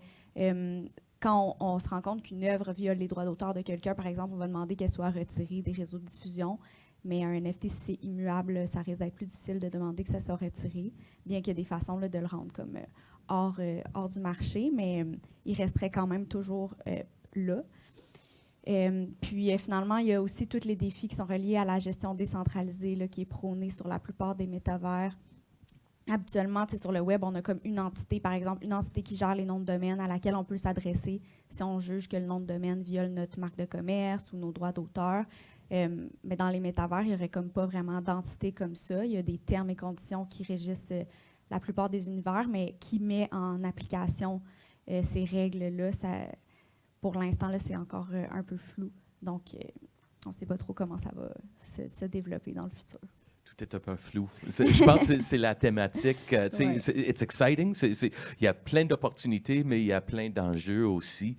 Speaker 5: quand on se rend compte qu'une œuvre viole les droits d'auteur de quelqu'un, par exemple, on va demander qu'elle soit retirée des réseaux de diffusion. Mais un NFT, si c'est immuable, ça risque d'être plus difficile de demander que ça soit retiré, bien qu'il y ait des façons là, de le rendre comme hors du marché, mais il resterait quand même toujours là. Puis finalement, il y a aussi tous les défis qui sont reliés à la gestion décentralisée là, qui est prônée sur la plupart des métavers. Habituellement, sur le web, on a comme une entité, par exemple, une entité qui gère les noms de domaine à laquelle on peut s'adresser si on juge que le nom de domaine viole notre marque de commerce ou nos droits d'auteur. Mais dans les métavers, il n'y aurait comme pas vraiment d'entité comme ça. Il y a des termes et conditions qui régissent la plupart des univers, mais qui met en application ces règles-là, pour l'instant, là, c'est encore un peu flou. Donc, on ne sait pas trop comment ça va se développer dans le futur.
Speaker 2: Tout est un peu flou. Je pense que c'est la thématique.
Speaker 5: Ouais.
Speaker 2: It's exciting. Il y a plein d'opportunités, mais il y a plein d'enjeux aussi.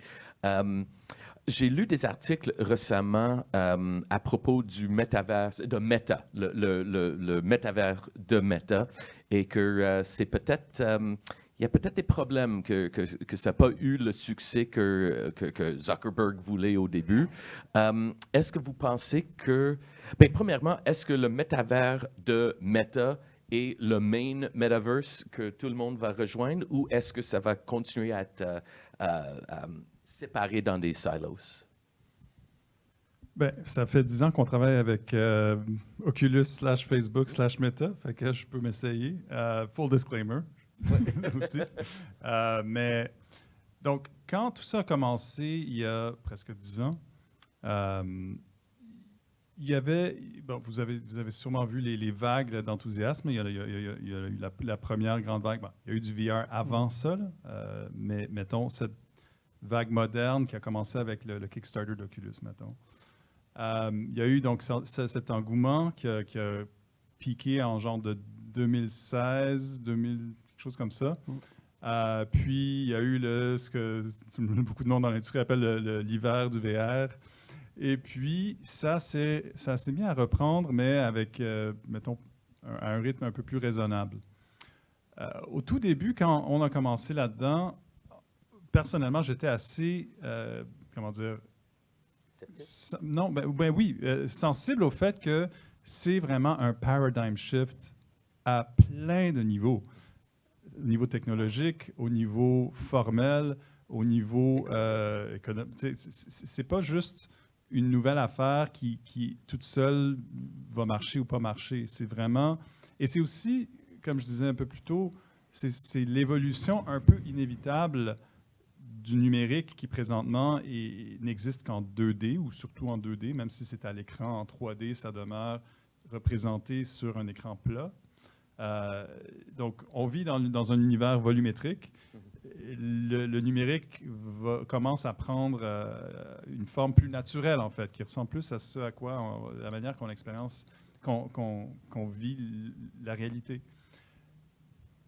Speaker 2: J'ai lu des articles récemment à propos du métaverse de Meta, le métavers de Meta, et que c'est peut-être... il y a peut-être des problèmes que ça n'a pas eu le succès que Zuckerberg voulait au début. Est-ce que vous pensez que... Bien, premièrement, est-ce que le métavers de Meta est le main metaverse que tout le monde va rejoindre ou est-ce que ça va continuer à être séparé dans des silos?
Speaker 3: Ben, ça fait 10 ans qu'on travaille avec Oculus /Facebook/Meta, fait que je peux m'essayer. Full disclaimer aussi. Mais donc, quand tout ça a commencé il y a presque 10 ans, il y avait, bon, vous avez sûrement vu les vagues d'enthousiasme. Il y a eu la première grande vague. Bon, il y a eu du VR avant ça, là, mais mettons cette vague moderne qui a commencé avec le Kickstarter d'Oculus, mettons. Il y a eu donc cet engouement qui a piqué en genre de 2016, 2000, quelque chose comme ça. Puis il y a eu ce que beaucoup de monde dans l'industrie appelle l'hiver du VR. Et puis ça s'est mis à reprendre, mais avec, mettons, un rythme un peu plus raisonnable. Au tout début, quand on a commencé là-dedans, personnellement, j'étais assez, comment dire, non, ben oui, sensible au fait que c'est vraiment un paradigm shift à plein de niveaux. Au niveau technologique, au niveau formel, au niveau économique. C'est pas juste une nouvelle affaire qui toute seule va marcher ou pas marcher. C'est vraiment... Et c'est aussi, comme je disais un peu plus tôt, c'est l'évolution un peu inévitable du numérique qui présentement n'existe qu'en 2D ou surtout en 2D, même si c'est à l'écran en 3D, ça demeure représenté sur un écran plat. Donc, on vit dans un univers volumétrique. Le numérique commence à prendre une forme plus naturelle, en fait, qui ressemble plus à ce à quoi, la manière qu'on vit la réalité.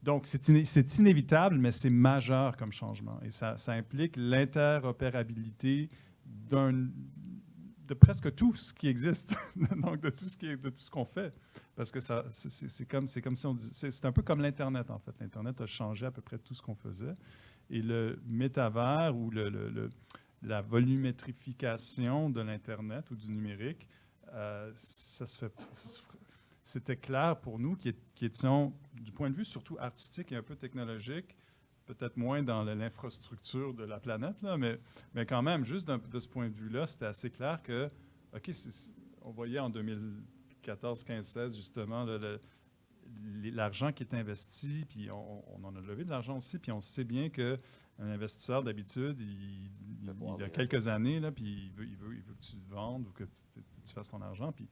Speaker 3: Donc, c'est inévitable, mais c'est majeur comme changement. Et ça implique l'interopérabilité de presque tout ce qui existe, donc de tout ce qu'on fait. Parce que c'est comme si on disait... C'est un peu comme l'Internet, en fait. L'Internet a changé à peu près tout ce qu'on faisait. Et le métavers ou la volumétrification de l'Internet ou du numérique, c'était clair pour nous qui étions, du point de vue surtout artistique et un peu technologique, peut-être moins dans l'infrastructure de la planète, là, mais quand même, juste de ce point de vue-là, c'était assez clair que, OK, on voyait en 2014, 15, 16, justement, l'argent qui est investi, puis on en a levé de l'argent aussi, puis on sait bien qu'un investisseur, d'habitude, il y a quelques années, là, puis il veut que tu te vendes ou que tu fasses ton argent, puis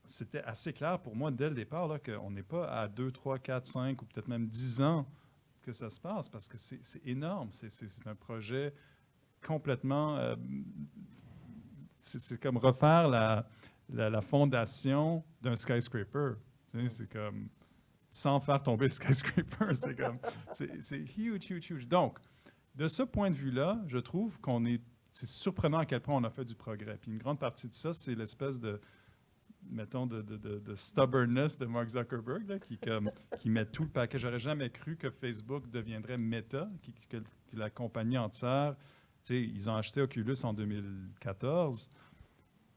Speaker 3: c'était assez clair pour moi dès le départ là, qu'on n'est pas à 2, 3, 4, 5 ou peut-être même 10 ans que ça se passe parce que c'est énorme. C'est un projet complètement... c'est comme refaire la fondation d'un skyscraper. Tu sais, c'est comme... Sans faire tomber le skyscraper. C'est comme... C'est huge, huge, huge. Donc, de ce point de vue-là, je trouve qu'on est... C'est surprenant à quel point on a fait du progrès. Puis une grande partie de ça, c'est l'espèce de... mettons, de stubbornness de Mark Zuckerberg, là, qui met tout le paquet. J'aurais jamais cru que Facebook deviendrait Meta, que la compagnie entière... Tu sais, ils ont acheté Oculus en 2014,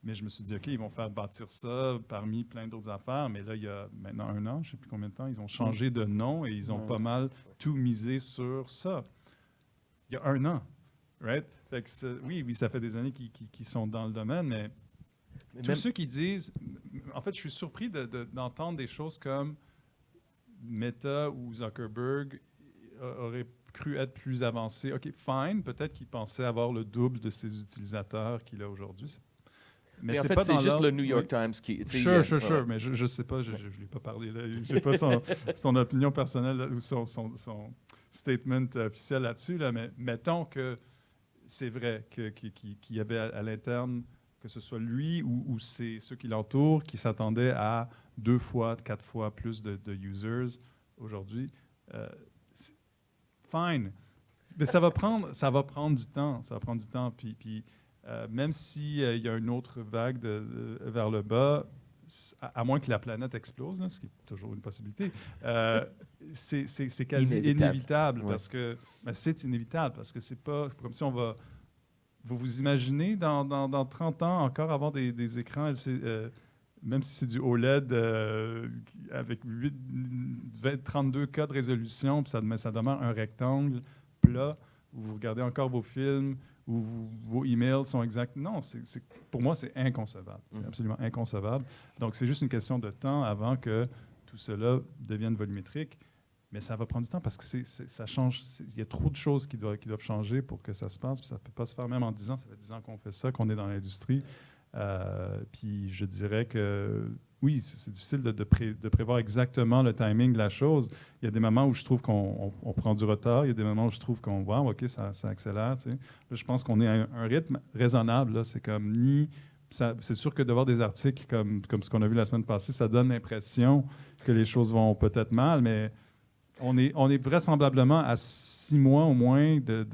Speaker 3: mais je me suis dit, OK, ils vont faire bâtir ça parmi plein d'autres affaires. Mais là, il y a maintenant 1 an, je ne sais plus combien de temps, ils ont changé de nom et ils ont pas mal tout misé sur ça. Il y a 1 an, right? Fait que oui, ça fait des années qu'ils sont dans le domaine, mais tous ceux qui disent... En fait, je suis surpris d'entendre des choses comme Meta ou Zuckerberg auraient cru être plus avancé. OK, fine, peut-être qu'il pensait avoir le double de ses utilisateurs qu'il a aujourd'hui.
Speaker 2: Mais en fait, c'est juste le New York Times qui...
Speaker 3: Sure, mais je ne sais pas, je ne lui ai pas parlé là. Je n'ai pas son opinion personnelle là, ou son statement officiel là-dessus, là, mais mettons que c'est vrai qu'il y avait à l'interne, que ce soit lui ou ceux qui l'entourent, qui s'attendaient à 2 fois, 4 fois plus de users aujourd'hui. Fine. Mais ça va prendre du temps. Ça va prendre du temps. Puis même s'il y a une autre vague vers le bas, à moins que la planète explose, là, ce qui est toujours une possibilité, c'est quasi inévitable parce que c'est inévitable parce que c'est pas comme si on va... Vous imaginez dans 30 ans encore avoir des écrans même si c'est du OLED avec 32 cas de résolution, puis ça demeure un rectangle plat, où vous regardez encore vos films, où vos emails sont exacts. Non, pour moi, c'est inconcevable. C'est absolument inconcevable. Donc, c'est juste une question de temps avant que tout cela devienne volumétrique. Mais ça va prendre du temps parce que ça change. Il y a trop de choses qui doivent changer pour que ça se passe. Puis ça ne peut pas se faire même en 10 ans. Ça fait 10 ans qu'on fait ça, qu'on est dans l'industrie. Puis je dirais que oui, c'est difficile de prévoir exactement le timing de la chose. Il y a des moments où je trouve qu'on prend du retard. Il y a des moments où je trouve qu'on wow, OK, ça accélère. Tu sais. Là, je pense qu'on est à un rythme raisonnable. Là. C'est comme c'est sûr que de voir des articles comme ce qu'on a vu la semaine passée, ça donne l'impression que les choses vont peut-être mal, mais on est vraisemblablement à 6 mois au moins de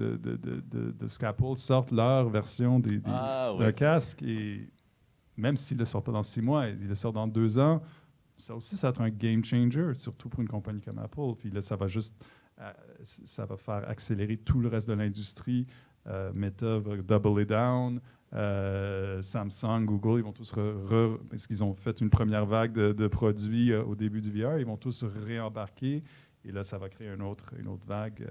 Speaker 3: ce qu'Apple sorte leur version d'un casque. Et même s'ils ne le sortent pas dans 6 mois, ils le sortent dans 2 ans, ça aussi, ça va être un game changer, surtout pour une compagnie comme Apple. Puis là, ça va faire accélérer tout le reste de l'industrie. Meta va double it down. Samsung, Google, ils vont tous parce qu'ils ont fait une première vague de produits au début du VR, ils vont tous réembarquer. Et là, ça va créer une autre vague.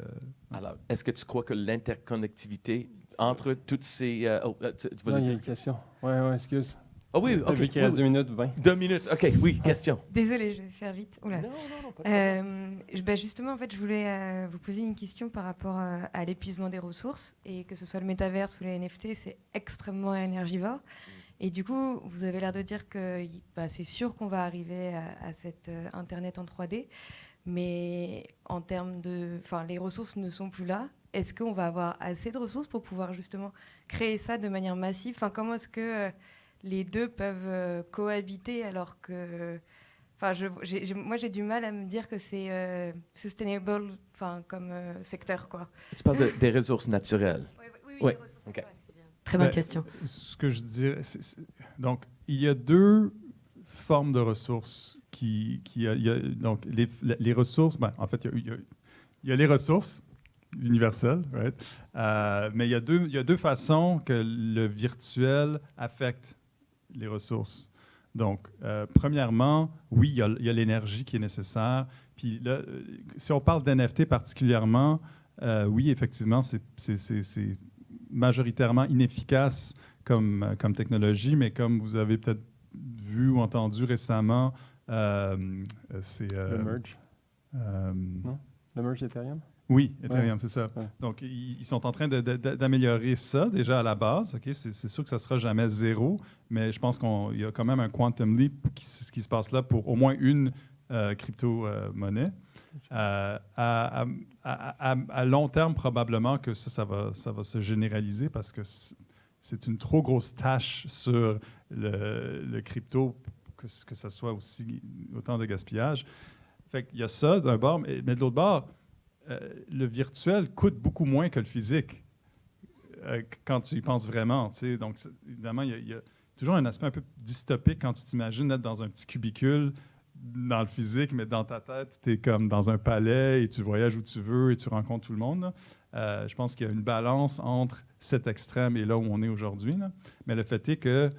Speaker 2: Alors, est-ce que tu crois que l'interconnectivité entre toutes ces...
Speaker 4: il y a une question. Oui, excuse.
Speaker 2: Ah oui, OK.
Speaker 4: Vu qu'il reste 2 minutes 20.
Speaker 2: 2 minutes, OK, oui, question.
Speaker 8: Désolée, je vais faire vite. Oula.
Speaker 2: Non, pas de problème.
Speaker 8: Justement, en fait, je voulais vous poser une question par rapport à l'épuisement des ressources et que ce soit le métaverse ou les NFT, c'est extrêmement énergivore. Et du coup, vous avez l'air de dire que c'est sûr qu'on va arriver à cet Internet en 3D, mais en termes les ressources ne sont plus là. Est-ce qu'on va avoir assez de ressources pour pouvoir justement créer ça de manière massive ? Comment est-ce que les deux peuvent cohabiter alors que... moi, j'ai du mal à me dire que c'est sustainable comme secteur, quoi.
Speaker 2: Tu parles des ressources naturelles.
Speaker 8: Oui.
Speaker 2: OK.
Speaker 1: Très bonne question.
Speaker 3: Ce que je dirais, donc, il y a 2 formes de ressources donc, les ressources, en fait, il y a les ressources universelles, right? Mais il y a deux façons que le virtuel affecte les ressources. Donc, premièrement, oui, il y a l'énergie qui est nécessaire. Puis là, si on parle d'NFT particulièrement, oui, effectivement, c'est majoritairement inefficace comme technologie, mais comme vous avez peut-être vu ou entendu récemment, c'est...
Speaker 4: le merge. Non? Le merge d'Ethereum?
Speaker 3: Oui, Ethereum, c'est ça.
Speaker 4: Ouais.
Speaker 3: Donc, ils sont en train d'améliorer ça déjà à la base. Okay? C'est sûr que ça ne sera jamais zéro, mais je pense qu'il y a quand même un quantum leap qui se passe là pour au moins une crypto-monnaie. À long terme, probablement que ça va se généraliser parce que c'est une trop grosse tâche sur le crypto que ça soit autant de gaspillage. Fait qu'il y a ça d'un bord, mais de l'autre bord, le virtuel coûte beaucoup moins que le physique quand tu y penses vraiment. T'sais. Donc, évidemment, il y a toujours un aspect un peu dystopique quand tu t'imagines être dans un petit cubicule dans le physique, mais dans ta tête, tu es comme dans un palais et tu voyages où tu veux et tu rencontres tout le monde. Je pense qu'il y a une balance entre cet extrême et là où on est aujourd'hui. Mais le fait est que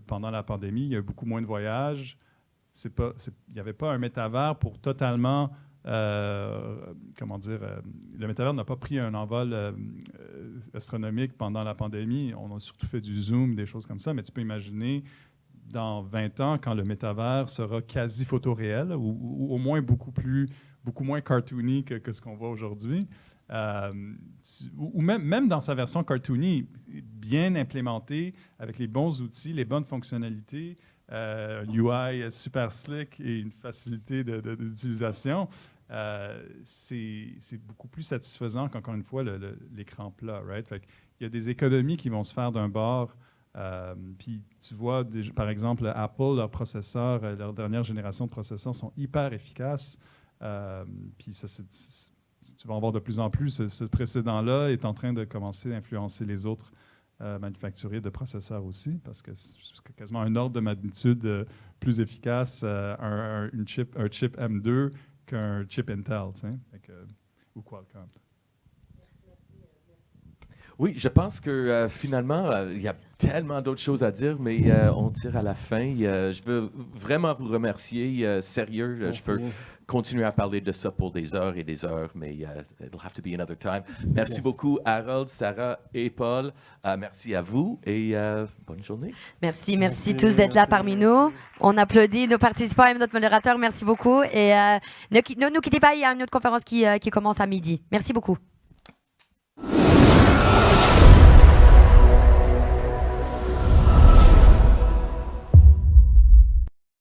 Speaker 3: pendant la pandémie, il y a eu beaucoup moins de voyages. Il n'y avait pas un métavers pour totalement... le métavers n'a pas pris un envol astronomique pendant la pandémie. On a surtout fait du Zoom, des choses comme ça, mais tu peux imaginer dans 20 ans, quand le métavers sera quasi photoréel ou au moins beaucoup moins cartoony que ce qu'on voit aujourd'hui. Ou même dans sa version cartoony, bien implémentée, avec les bons outils, les bonnes fonctionnalités, un UI super slick et une facilité d'utilisation, c'est beaucoup plus satisfaisant qu'encore une fois l'écran plat. Right? Fait il y a des économies qui vont se faire d'un bord. Puis tu vois, par exemple, Apple, leurs processeurs, leur dernière génération de processeurs sont hyper efficaces. Puis tu vas en voir de plus en plus. Ce précédent-là est en train de commencer à influencer les autres manufacturiers de processeurs aussi, parce que c'est quasiment un ordre de magnitude plus efficace un chip M2 qu'un chip Intel, ou Qualcomm.
Speaker 2: Oui, je pense que finalement, il y a tellement d'autres choses à dire, mais on tire à la fin. Je veux vraiment vous remercier. Sérieux, je peux continuer à parler de ça pour des heures et des heures, mais it'll have to be another time. Merci beaucoup, Harold, Sarah et Paul. Merci à vous et bonne journée.
Speaker 1: Merci tous d'être là parmi nous. On applaudit nos participants et notre modérateur. Merci beaucoup. Et ne nous quittez pas, il y a une autre conférence qui commence à midi. Merci beaucoup.